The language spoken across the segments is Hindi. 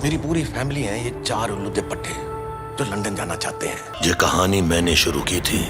मेरी पूरी फैमिली है ये 4 उल्लू के पट्टे जो लंदन जाना चाहते हैं। ये कहानी मैंने शुरू की थी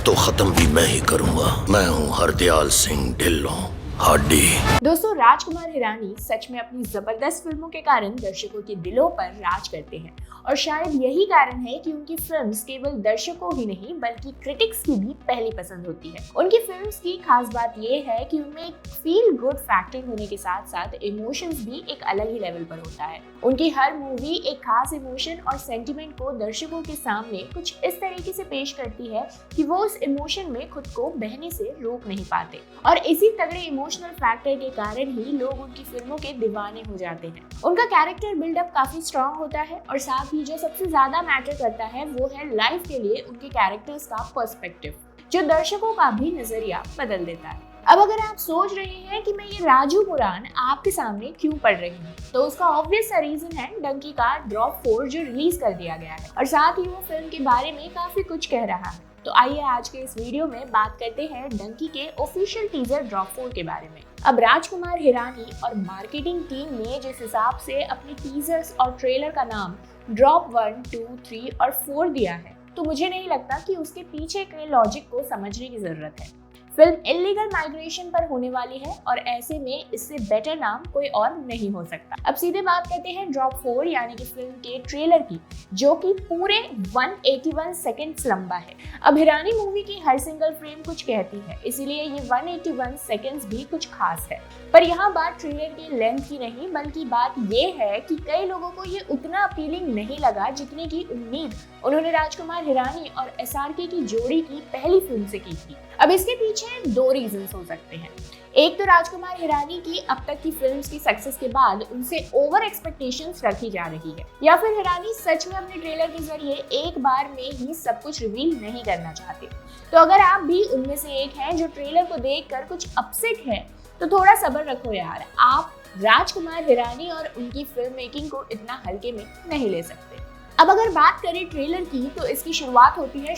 तो खत्म भी मैं ही करूंगा। मैं हूँ हरदयाल सिंह ढिल्लों हार्डी। दोस्तों, राजकुमार हिरानी सच में अपनी जबरदस्त फिल्मों के कारण दर्शकों के दिलों पर राज करते हैं और शायद यही कारण है कि उनकी फिल्म्स केवल दर्शकों ही नहीं बल्कि क्रिटिक्स की भी पहली पसंद होती है। उनकी फिल्म्स की खास बात ये है कि उनमें एक फील गुड फैक्टर होने के साथ साथ इमोशंस भी एक अलग ही लेवल पर होता है। उनकी हर मूवी एक खास इमोशन और सेंटिमेंट को दर्शकों के सामने कुछ इस तरीके से पेश करती है कि वो उस इमोशन में खुद को बहने से रोक नहीं पाते और इसी तगड़े इमोशनल फैक्टर के कारण ही लोग उनकी फिल्मों के दीवाने हो जाते हैं। उनका कैरेक्टर बिल्डअप काफी स्ट्रांग होता है और साथ ही जो सबसे ज्यादा मैटर करता है वो है लाइफ के लिए उनके कैरेक्टर्स का पर्सपेक्टिव, जो दर्शकों का भी नजरिया बदल देता है। अब अगर आप सोच रहे हैं कि मैं ये राजू पुराण आपके सामने क्यों पढ़ रही हूँ, तो उसका ऑब्वियस सा रीजन है डंकी का ड्रॉप 4 जो रिलीज कर दिया गया है और साथ ही वो फिल्म के बारे में काफी कुछ कह रहा है। तो आइए आज के इस वीडियो में बात करते हैं डंकी के ऑफिशियल टीजर ड्रॉप 4 के बारे में। अब राजकुमार हिरानी और मार्केटिंग टीम ने जिस हिसाब से अपने टीजर्स और ट्रेलर का नाम ड्रॉप 1, 2, 3 और 4 दिया है, तो मुझे नहीं लगता कि उसके पीछे के लॉजिक को समझने की जरूरत है। फिल्म इलीगल माइग्रेशन पर होने वाली है और ऐसे में इससे बेटर नाम कोई और नहीं हो सकता। अब सीधे बात करते हैं ड्रॉप 4 यानी कि फिल्म के ट्रेलर की, जो कि पूरे 181 सेकंड्स लंबा है। अब हिरानी मूवी की हर सिंगल फ्रेम कुछ कहती है, इसीलिए ये 181 सेकंड्स भी कुछ खास है। पर यहाँ बात ट्रेलर की लेंथ की नहीं बल्कि बात ये है कि कई लोगों को ये उतना अपीलिंग नहीं लगा जितने की उम्मीद उन्होंने राजकुमार हिरानी और एसआरके की जोड़ी की पहली फिल्म से की थी। अब इसके पीछे 2 रीजंस हो सकते हैं। एक तो राजकुमार हिरानी की अब तक की फिल्म्स की सक्सेस के बाद उनसे ओवर एक्सपेक्टेशंस रखी जा रही है, या फिर हिरानी सच में अपने ट्रेलर के जरिए एक बार में ही सब कुछ रिवील नहीं करना चाहते। तो अगर आप भी उनमें से एक हैं जो ट्रेलर को देखकर कुछ अपसेट है, तो थोड़ा सब्र रखो यार। आप राजकुमार हिरानी और उनकी फिल्म मेकिंग को इतना हल्के में नहीं ले सकते। अब अगर बात करें ट्रेलर की, तो इसकी शुरुआत होती है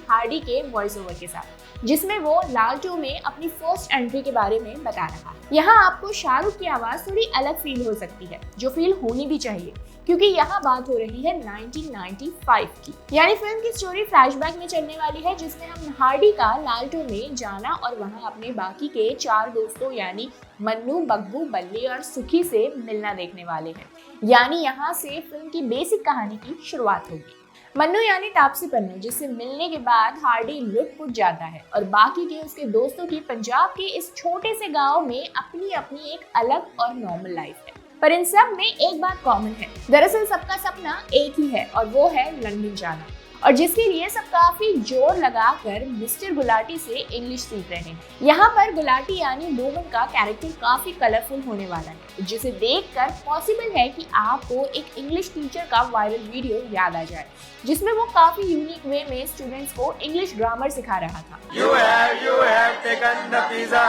हार्डी के वॉइस ओवर के साथ, जिसमें वो लाल 2 में अपनी फर्स्ट एंट्री के बारे में बता रहा है। यहाँ आपको शाहरुख की आवाज थोड़ी अलग फील हो सकती है, जो फील होनी भी चाहिए, क्योंकि यहाँ बात हो रही है 1995 की। यानी फिल्म की स्टोरी फ्लैशबैक में चलने वाली है, जिसमें हम हार्डी का लाल 2 में जाना और वहाँ अपने बाकी के 4 दोस्तों यानी मन्नू, बब्बू, बल्ली और सुखी से मिलना देखने वाले हैं। यानी यहाँ से फिल्म की बेसिक कहानी की शुरुआत होगी। मन्नू यानी तापसी पन्नू, जिससे मिलने के बाद हार्डी लुट-पुट जाता है और बाकी के उसके दोस्तों की पंजाब के इस छोटे से गांव में अपनी अपनी एक अलग और नॉर्मल लाइफ है। पर इन सब में एक बात कॉमन है, दरअसल सबका सपना एक ही है और वो है लंदन जाना, और जिसके लिए सब काफी जोर लगाकर मिस्टर गुलाटी से इंग्लिश सीख रहे हैं। यहाँ पर गुलाटी यानी मोहन का कैरेक्टर काफी कलरफुल होने वाला है, जिसे देखकर पॉसिबल है कि आपको एक इंग्लिश टीचर का वायरल वीडियो याद आ जाए, जिसमें वो काफी यूनिक वे में स्टूडेंट्स को इंग्लिश ग्रामर सिखा रहा था। You have taken the pizza.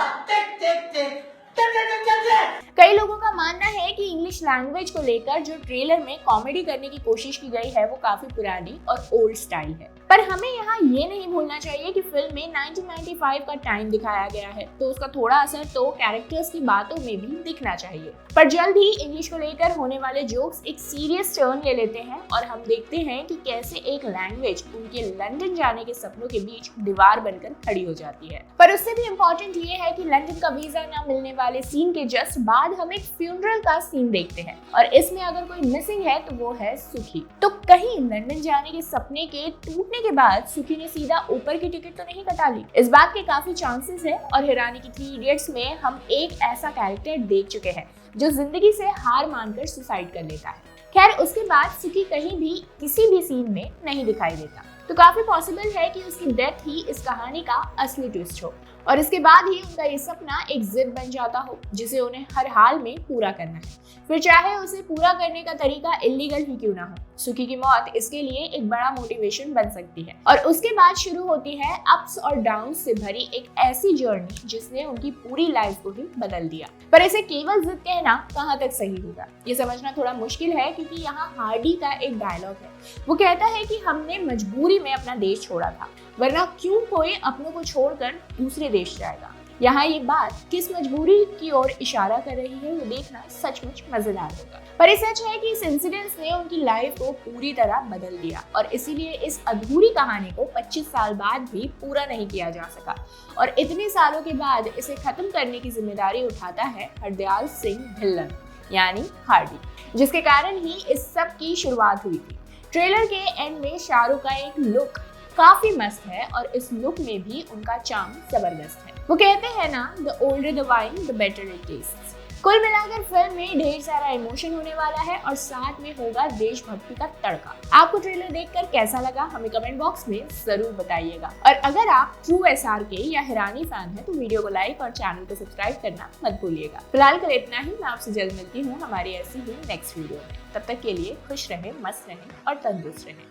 कई लोगों का मानना है कि इंग्लिश लैंग्वेज को लेकर जो ट्रेलर में कॉमेडी करने की कोशिश की गई है वो काफी पुरानी और ओल्ड स्टाइल है। पर हमें यहाँ ये नहीं भूलना चाहिए कि फिल्म में 1995 का टाइम दिखाया गया है, तो उसका थोड़ा असर तो कैरेक्टर्स की बातों में भी दिखना चाहिए। पर जल्द ही इंग्लिश को लेकर होने वाले जोक्स एक सीरियस टर्न ले लेते हैं और हम देखते हैं कि कैसे एक लैंग्वेज उनके लंदन जाने के सपनों के बीच दीवार बनकर खड़ी हो जाती है। पर उससे भी इम्पोर्टेंट ये है कि लंदन का वीजा न मिलने वाले सीन के जस्ट बाद हम एक फ्यूनरल का सीन देखते हैं और इसमें अगर कोई मिसिंग है तो वो है सुखी। तो कहीं लंदन जाने के सपने के टूटने के बाद सुखी ने सीधा ऊपर की टिकट तो नहीं कटा ली? इस बात के काफी चांसेस है और हिरानी की 3 इडियट्स में हम एक ऐसा कैरेक्टर देख चुके हैं जो जिंदगी से हार मानकर सुसाइड कर लेता है। खैर, उसके बाद सुखी कहीं भी किसी भी सीन में नहीं दिखाई देता, तो काफी पॉसिबल है कि उसकी डेथ ही इस कहानी का असली ट्विस्ट हो और इसके बाद ही उनका ये सपना एक जिद बन जाता हो जिसे उन्हें हर हाल में पूरा करना है, फिर चाहे उसे पूरा करने का तरीका इलीगल ही क्यों ना हो। सुखी की मौत इसके लिए एक बड़ा मोटिवेशन बन सकती है और उसके बाद शुरू होती है अप्स और डाउन से भरी एक ऐसी जर्नी जिसने उनकी पूरी लाइफ को ही बदल दिया। पर इसे केवल जिद कहना कहाँ तक सही होगा, ये समझना थोड़ा मुश्किल है, क्योंकि यहाँ हार्डी का एक डायलॉग है। वो कहता है कि हमने मजबूरी में अपना देश छोड़ा था, वरना क्यों कोई अपनों को छोड़कर दूसरे देश जाएगा। यहाँ ये बात किस मजबूरी की ओर इशारा कर रही है वो देखना सचमुच मजेदार होगा। पर ये सच है कि इस इंसिडेंस ने उनकी लाइफ को पूरी तरह बदल दिया और इसीलिए इस अधूरी कहानी को 25 साल बाद भी पूरा नहीं किया जा सका और इतने सालों के बाद इसे खत्म करने की जिम्मेदारी उठाता है हरदयाल सिंह ढिल्लन यानी हार्डी, जिसके कारण ही इस सब की शुरुआत हुई थी। ट्रेलर के एंड में शाहरुख का एक लुक काफी मस्त है और इस लुक में भी उनका चार्म जबरदस्त है। वो कहते हैं ना, the older the wine the better it tests. कुल मिलाकर फिल्म में ढेर सारा इमोशन होने वाला है और साथ में होगा देशभक्ति का तड़का। आपको ट्रेलर देखकर कैसा लगा हमें कमेंट बॉक्स में जरूर बताइएगा और अगर आप ट्रू SRK या हिरानी फैन है तो वीडियो को लाइक और चैनल को सब्सक्राइब करना मत भूलिएगा। फिलहाल कर इतना ही, मैं आपसे जल्द मिलती हूँ हमारी ऐसी ही नेक्स्ट वीडियो में। तब तक के लिए खुश रहें, मस्त रहें और तंदुरुस्त रहें।